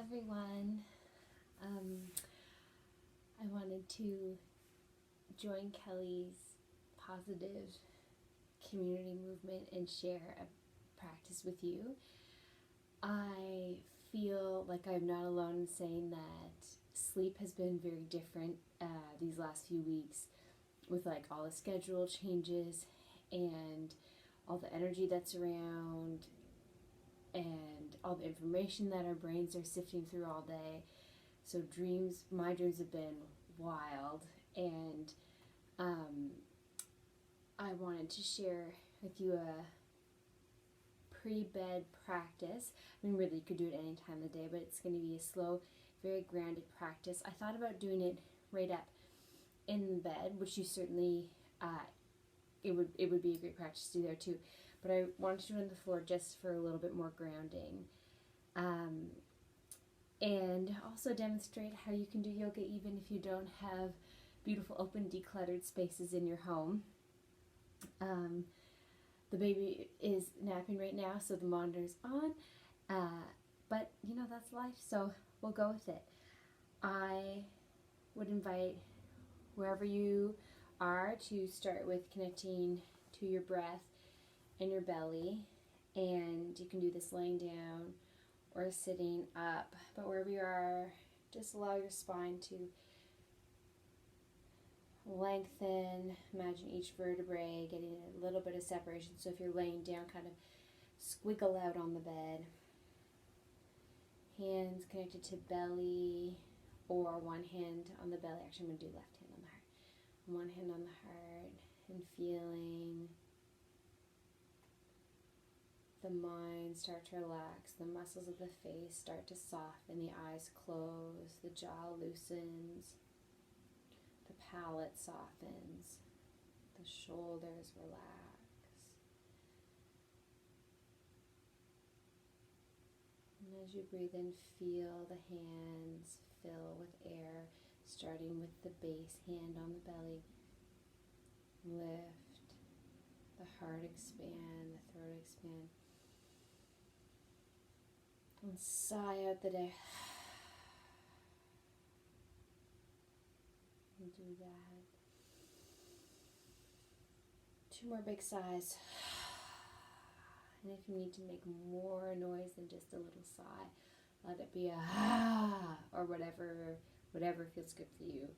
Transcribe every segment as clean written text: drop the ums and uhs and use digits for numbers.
everyone. I wanted to join Kelly's positive community movement and share a practice with you. I feel like I'm not alone in saying that sleep has been very different these last few weeks with like all the schedule changes and all the energy that's around and all the information that our brains are sifting through all day. So my dreams have been wild, and I wanted to share with you a pre-bed practice. I mean, really, you could do it any time of the day, but it's going to be a slow, very grounded practice. I thought about doing it right up in bed, which you certainly, it would be a great practice to do there too. But I wanted to do it on the floor just for a little bit more grounding. And also demonstrate how you can do yoga even if you don't have beautiful, open, decluttered spaces in your home. The baby is napping right now, so the monitor's on. But, you know, that's life, so we'll go with it. I would invite wherever you are to start with connecting to your breath and your belly. And you can do this laying down or sitting up. But wherever you are, just allow your spine to lengthen. Imagine each vertebrae getting a little bit of separation. So if you're laying down, kind of squiggle out on the bed. Hands connected to belly, or one hand on the belly. Actually, I'm going to do left hand on the heart. One hand on the heart, and feeling the mind start to relax. The muscles of the face start to soften. The eyes close. The jaw loosens. The palate softens. The shoulders relax. And as you breathe in, feel the hands fill with air, starting with the base hand on the belly. Lift. The heart expand. The throat expand. And sigh out the day. And do that. 2 more big sighs. And if you need to make more noise than just a little sigh, let it be a ah, or whatever feels good for you.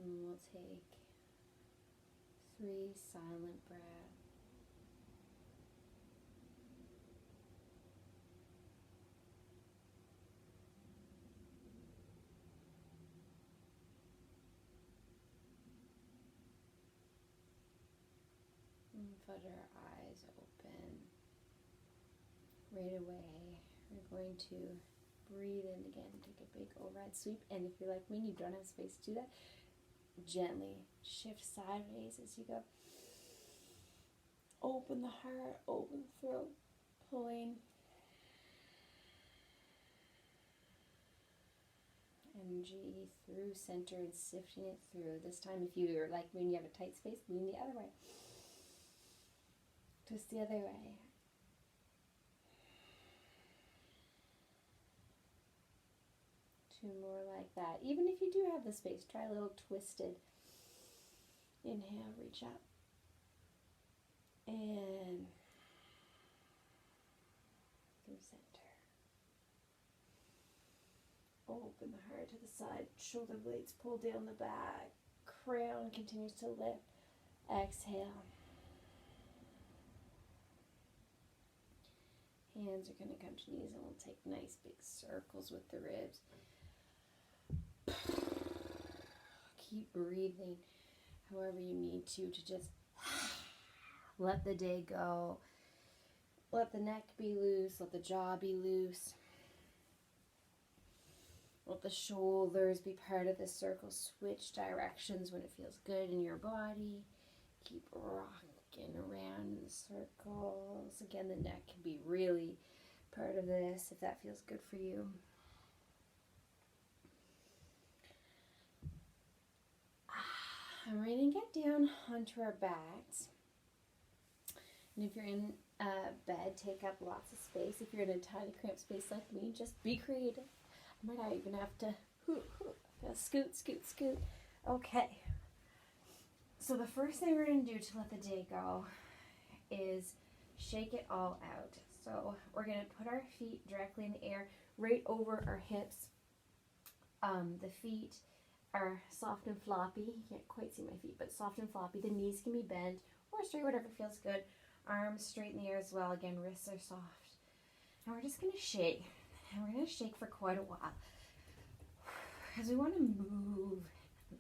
And we'll take 3 silent breaths. And put our eyes open. Right away, we're going to breathe in again, take a big overhead sweep. And if you're like me and you don't have space to do that, gently shift sideways as you go. Open the heart, open the throat, pulling energy through center and sifting it through. This time, if you're like me and you have a tight space, lean the other way. Twist the other way. Two more like that. Even if you do have the space, try a little twisted. Inhale, reach up. And through center. Open the heart to the side. Shoulder blades pull down the back. Crown continues to lift. Exhale. Hands are going to come to knees, and we'll take nice big circles with the ribs. Keep breathing however you need to just let the day go. Let the neck be loose, let the jaw be loose. Let the shoulders be part of the circle. Switch directions when it feels good in your body. Keep rocking around in the circles. Again, the neck can be really part of this if that feels good for you. I'm writing can get down onto our backs. And if you're in bed, take up lots of space. If you're in a tiny cramped space like me, just be creative. I might not even have to scoot, scoot, scoot. Okay. So the first thing we're going to do to let the day go is shake it all out. So we're going to put our feet directly in the air, right over our hips. The feet are soft and floppy. You can't quite see my feet, but soft and floppy. The knees can be bent or straight, whatever feels good. Arms straight in the air as well. Again, wrists are soft. And we're just going to shake. And we're going to shake for quite a while. Because we want to move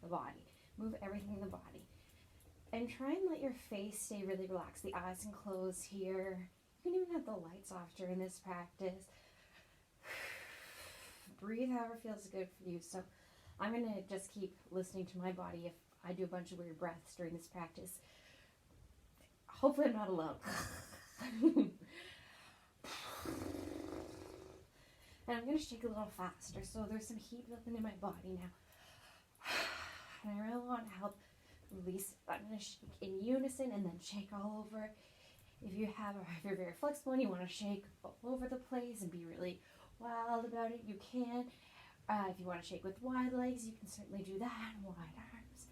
the body. Move everything in the body. And try and let your face stay really relaxed. The eyes can close here. You can even have the lights off during this practice. Breathe however feels good for you. So I'm going to just keep listening to my body if I do a bunch of weird breaths during this practice. Hopefully I'm not alone. And I'm going to shake a little faster. So there's some heat building in my body now. And I really want to help release. I'm going to shake in unison and then shake all over. If you're very flexible and you want to shake all over the place and be really wild about it, you can. If you want to shake with wide legs, you can certainly do that. Wide arms.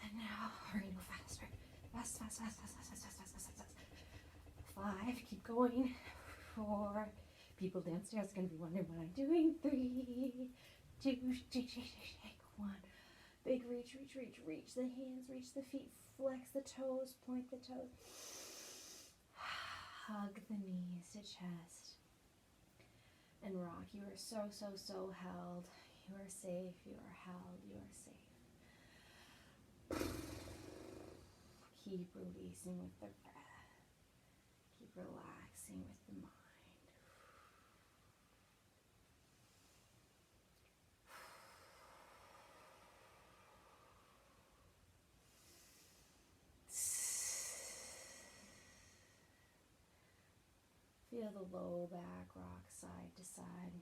And now we're going to go faster. Fast, fast, fast, fast, fast, fast, fast, fast, fast, fast. 5, keep going. 4, people downstairs are going to be wondering what I'm doing. 3, 2, shake, shake, shake, shake. 1, big reach, reach, reach, reach the hands, reach the feet, flex the toes, point the toes. Hug the knees to chest. And rock. You are so, so, so held. You are safe. You are held. You are safe. Keep releasing with the breath. Keep relaxing with the mind. Feel the low back rock side to side.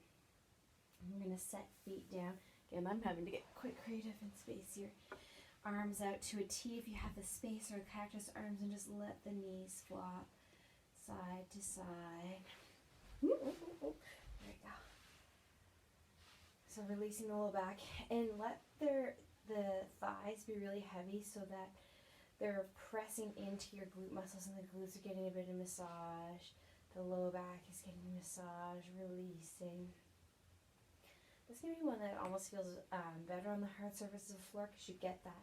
I'm going to set feet down. Again, I'm having to get quite creative and space your arms out to a T if you have the space, or cactus arms, and just let the knees flop side to side. There we go. So releasing the low back, and let the thighs be really heavy so that they're pressing into your glute muscles and the glutes are getting a bit of massage. The low back is getting massage, releasing. This is going to be one that almost feels better on the hard surface of the floor because you get that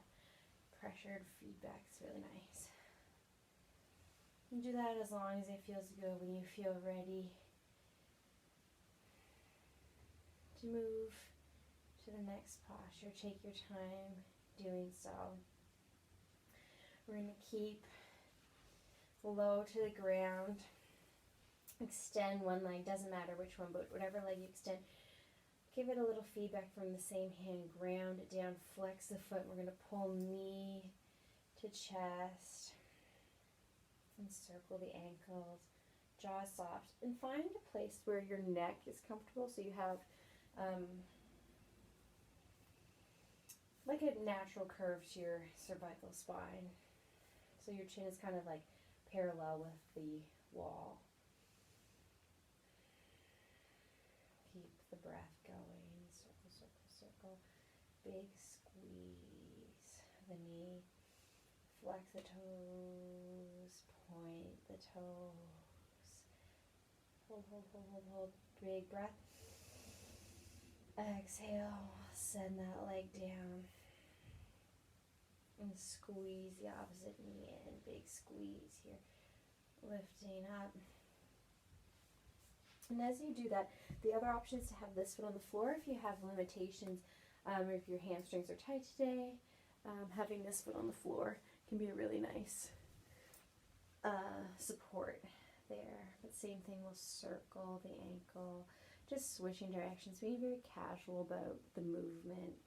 pressured feedback. It's really nice. You do that as long as it feels good. When you feel ready to move to the next posture, take your time doing so. We're going to keep low to the ground. Extend one leg, doesn't matter which one, but whatever leg you extend, give it a little feedback from the same hand. Ground it down, flex the foot. We're going to pull knee to chest and circle the ankles. Jaw soft, and find a place where your neck is comfortable, so you have like a natural curve to your cervical spine. So your chin is kind of like parallel with the wall. Keep the breath going. Circle, circle, circle. Big squeeze the knee. Flex the toes. Point the toes. Hold, hold, hold, hold, hold. Big breath. Exhale. Send that leg down. And squeeze the opposite knee in. Big squeeze here. Lifting up. And as you do that, the other option is to have this foot on the floor if you have limitations, or if your hamstrings are tight today. Having this foot on the floor can be a really nice support there. But same thing, we'll circle the ankle, just switching directions, being very casual about the movement.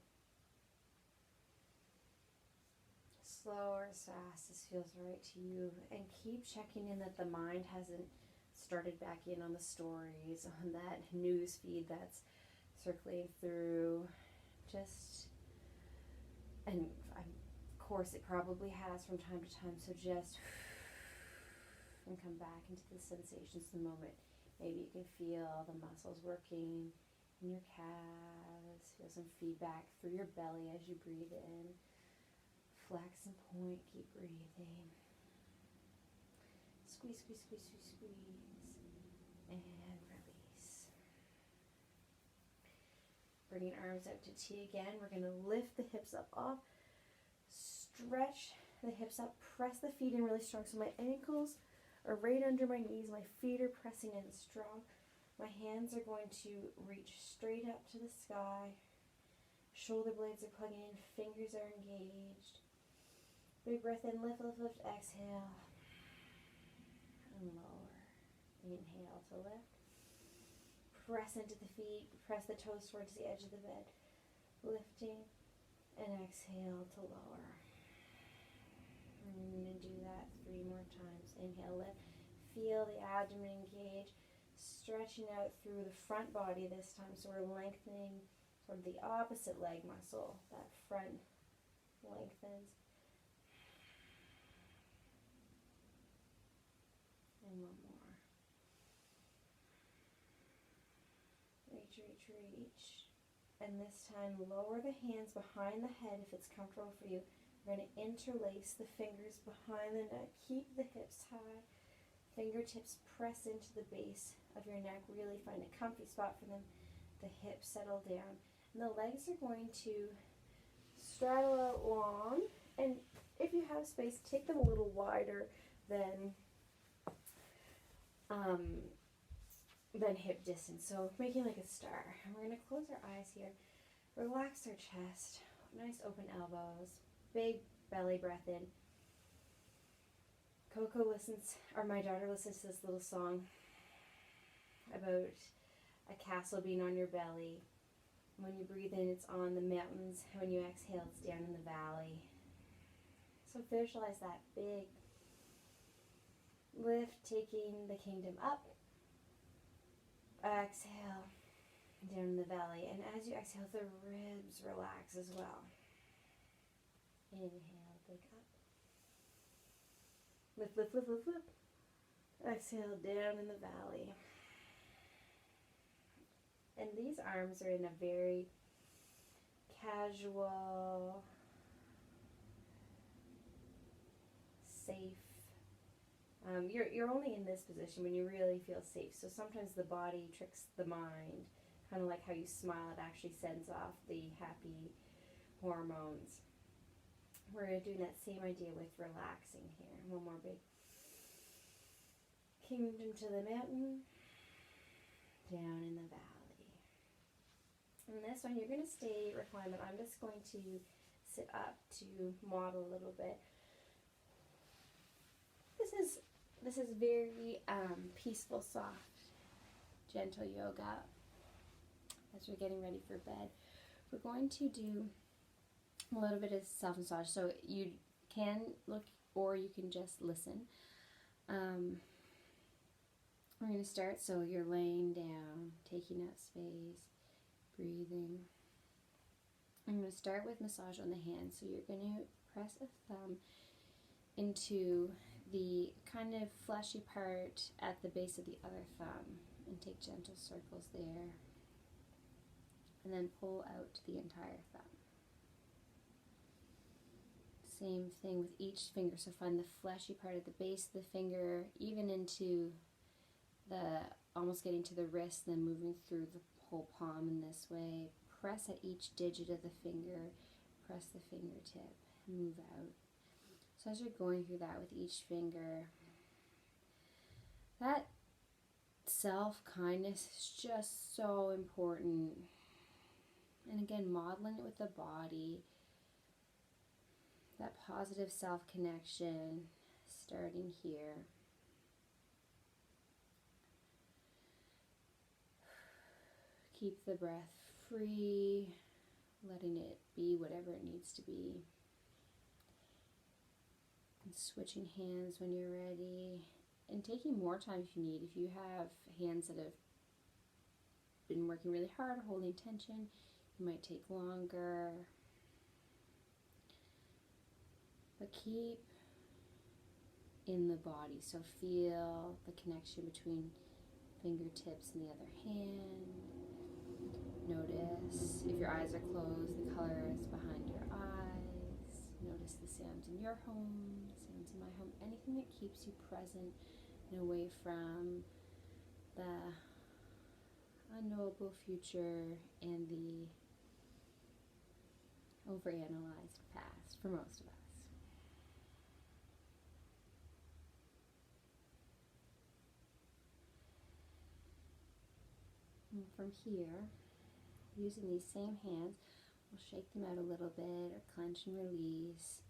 Slow or as fast as feels right to you, and keep checking in that the mind hasn't started back in on the stories, on that news feed that's circulating through. And of course, it probably has from time to time, so just and come back into the sensations of the moment. Maybe you can feel the muscles working in your calves, feel some feedback through your belly as you breathe in. Flex and point, keep breathing. Squeeze, squeeze, squeeze, squeeze, squeeze. And release. Bringing arms out to T again. We're going to lift the hips up off. Stretch the hips up. Press the feet in really strong. So my ankles are right under my knees. My feet are pressing in strong. My hands are going to reach straight up to the sky. Shoulder blades are plugging in. Fingers are engaged. Big breath in. Lift, lift, lift. Exhale. And lower. Inhale to lift. Press into the feet. Press the toes towards the edge of the bed. Lifting. And exhale to lower. And I'm going to do that 3 more times. Inhale, lift. Feel the abdomen engage. Stretching out through the front body this time. So we're lengthening sort of the opposite leg muscle. That front lengthens. And one more. Reach, reach, reach. And this time lower the hands behind the head if it's comfortable for you. We're going to interlace the fingers behind the neck. Keep the hips high. Fingertips press into the base of your neck. Really find a comfy spot for them. The hips settle down. And the legs are going to straddle out long. And if you have space, take them a little wider than hip distance. So making like a star. And we're going to close our eyes here. Relax our chest. Nice open elbows. Big belly breath in. Coco listens, or my daughter listens to this little song about a castle being on your belly. When you breathe in, it's on the mountains. When you exhale, it's down in the valley. So visualize that big lift, taking the kingdom up. Exhale, down in the valley. And as you exhale, the ribs relax as well. Inhale, big up. Lift, lift, lift, lift, lift. Exhale, down in the valley. And these arms are in a very casual, safe. You're only in this position when you really feel safe. So sometimes the body tricks the mind, kind of like how you smile, it actually sends off the happy hormones. We're doing that same idea with relaxing here. One more big kingdom to the mountain, down in the valley. And this one, you're going to stay reclined, but I'm just going to sit up to model a little bit. This is very peaceful, soft, gentle yoga as we're getting ready for bed. We're going to do a little bit of self-massage, so you can look or you can just listen. We're going to start, so you're laying down, taking up space, breathing. I'm going to start with massage on the hands, so you're going to press a thumb into the kind of fleshy part at the base of the other thumb and take gentle circles there, and then pull out the entire thumb. Same thing with each finger, so find the fleshy part at the base of the finger, even into the, almost getting to the wrist, then moving through the whole palm in this way. Press at each digit of the finger, press the fingertip, move out. So as you're going through that with each finger, that self-kindness is just so important. And again, modeling it with the body, that positive self-connection, starting here. Keep the breath free, letting it be whatever it needs to be. And switching hands when you're ready, and taking more time if you need. If you have hands that have been working really hard, holding tension, you might take longer. but keep in the body. So feel the connection between fingertips and the other hand. Notice if your eyes are closed, the colors behind your eyes. Notice the sounds in your home, the sounds in my home, anything that keeps you present and away from the unknowable future and the overanalyzed past for most of us. And from here, using these same hands, we'll shake them out a little bit or clench and release.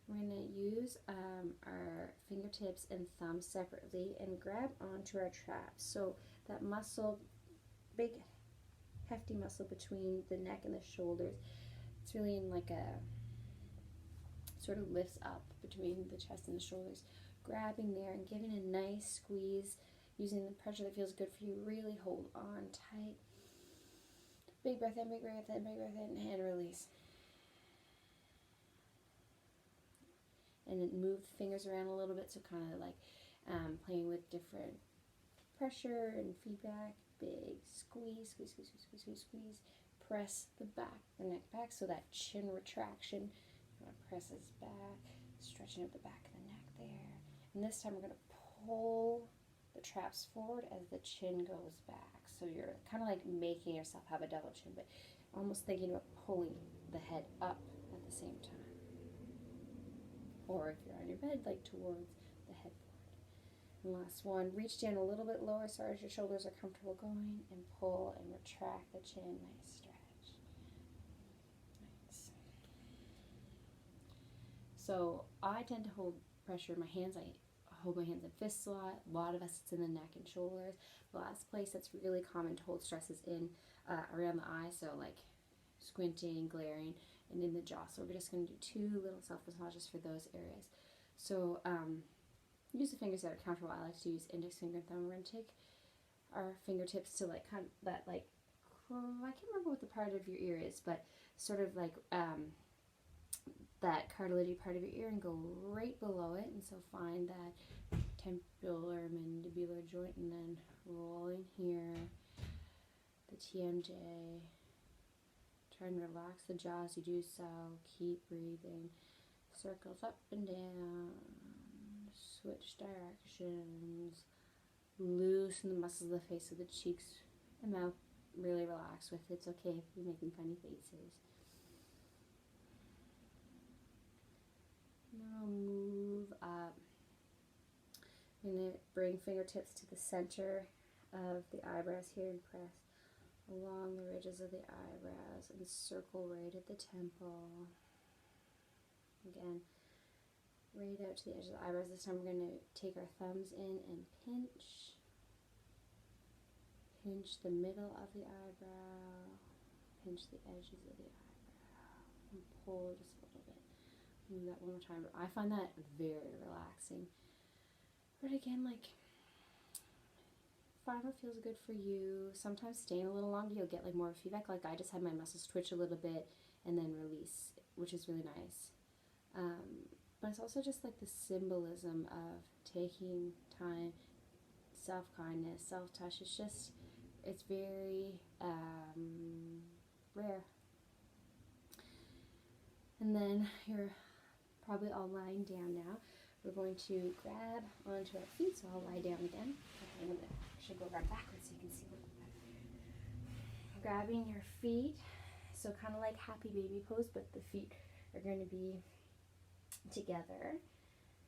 We're going to use our fingertips and thumbs separately and grab onto our traps. So that muscle, big hefty muscle between the neck and the shoulders, it's really in like a, sort of lifts up between the chest and the shoulders. Grabbing there and giving a nice squeeze, using the pressure that feels good for you. Really hold on tight. Big breath in, big breath in, big breath in, and release. And then move the fingers around a little bit, so kind of like playing with different pressure and feedback. Big squeeze, squeeze, squeeze, squeeze, squeeze, squeeze, squeeze. Press the back, the neck back, so that chin retraction kind of presses back, stretching out the back of the neck there. And this time we're going to pull the traps forward as the chin goes back. So you're kind of like making yourself have a double chin, but almost thinking about pulling the head up at the same time. Or if you're on your bed, like towards the headboard. And last one, reach down a little bit lower so as your shoulders are comfortable going, and pull and retract the chin. Nice stretch. Nice. So I tend to hold pressure in my hands. I hold my hands in fists a lot. A lot of us, it's in the neck and shoulders. The last place that's really common to hold stress is in around the eye, so like squinting, glaring, and in the jaw. So we're just going to do 2 little self-massages for those areas. So use the fingers that are comfortable. I like to use index finger and thumb. We're going to take our fingertips to like kind of that like, I can't remember what the part of your ear is, but sort of like that cartilagey part of your ear, and go right below it. And so find that temporal or mandibular joint, and then roll in here, the TMJ. Try and relax the jaw as you do so. Keep breathing. Circles up and down. Switch directions. Loosen the muscles of the face, of the cheeks and mouth. Really relax with it. It's okay if you're making funny faces. Now move up. I'm going to bring fingertips to the center of the eyebrows here and press along the ridges of the eyebrows and circle right at the temple. Again, right out to the edge of the eyebrows. This time we're going to take our thumbs in and pinch. Pinch the middle of the eyebrow. Pinch the edges of the eyebrow. And pull just a little bit. Do that one more time. I find that very relaxing. But again, like, find what feels good for you. Sometimes staying a little longer, you'll get like more feedback. Like I just had my muscles twitch a little bit and then release, which is really nice. But it's also just like the symbolism of taking time, self-kindness, self-touch. It's just, it's very rare. And then you're probably all lying down now. We're going to grab onto our feet, so I'll lie down again. I'm going to actually go around backwards so you can see a little better. Grabbing your feet, so kind of like happy baby pose, but the feet are going to be together.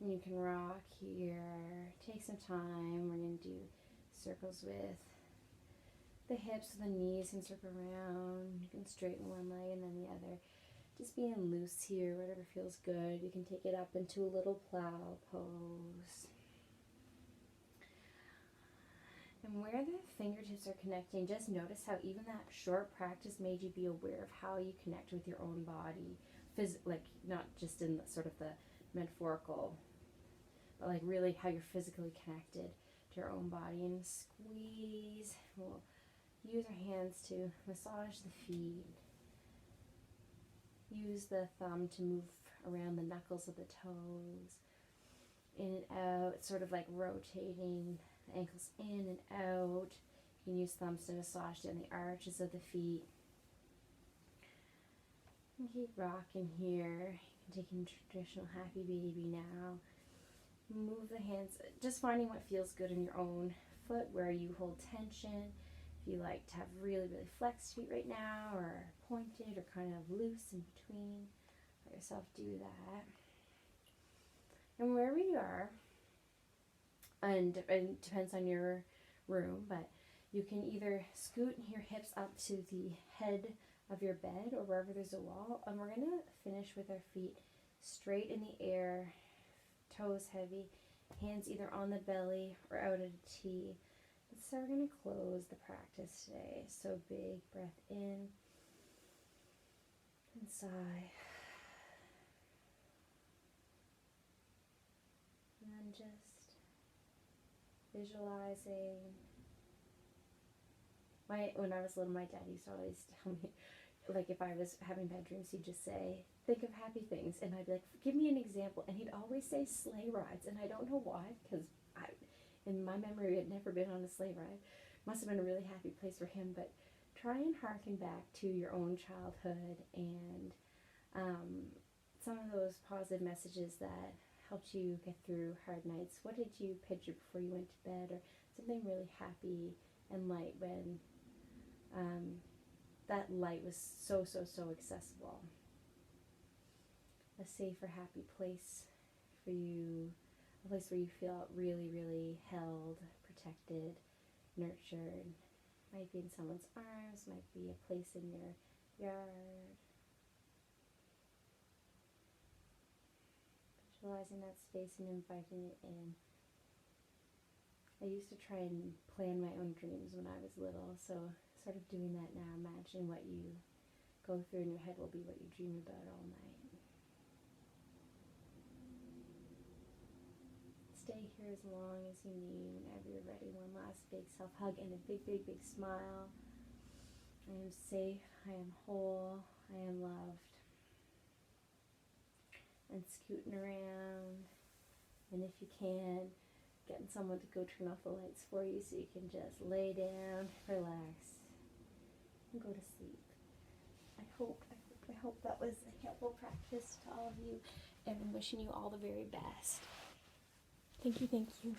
And you can rock here. Take some time. We're going to do circles with the hips, the knees, and circle around. You can straighten one leg and then the other. Just being loose here, whatever feels good. You can take it up into a little plow pose. And where the fingertips are connecting, just notice how even that short practice made you be aware of how you connect with your own body. Like, not just in the, sort of the metaphorical, but like really how you're physically connected to your own body. And squeeze. We'll use our hands to massage the feet. Use the thumb to move around the knuckles of the toes, in and out, sort of like rotating the ankles in and out. You can use thumbs to massage down the arches of the feet. And keep rocking here. Taking traditional happy baby now. Move the hands, just finding what feels good in your own foot, where you hold tension. If you like to have really, really flexed feet right now, or pointed, or kind of loose in between, let yourself do that. And wherever you are, and it depends on your room, but you can either scoot your hips up to the head of your bed or wherever there's a wall, and we're going to finish with our feet straight in the air, toes heavy, hands either on the belly or out at a T. So we're going to close the practice today. So big breath in and sigh. And then just visualizing. When I was little, my dad used to always tell me, like if I was having bad dreams, he'd just say, think of happy things. And I'd be like, give me an example. And he'd always say sleigh rides. And I don't know why, because in my memory, we had never been on a sleigh ride. Must have been a really happy place for him. But try and harken back to your own childhood and some of those positive messages that helped you get through hard nights. What did you picture before you went to bed? Or something really happy and light when that light was so accessible. A safe or happy place for you, a place where you feel really, really held, protected, nurtured. Might be in someone's arms, might be a place in your yard. Visualizing that space and inviting it in. I used to try and plan my own dreams when I was little, so sort of doing that now. Imagine what you go through in your head will be what you dream about all night. Stay here as long as you need. Whenever you're ready, one last big self-hug and a big smile. I am safe, I am whole, I am loved. And scooting around, and if you can, getting someone to go turn off the lights for you so you can just lay down, relax, and go to sleep. I hope that was a helpful practice to all of you, and I'm wishing you all the very best. Thank you.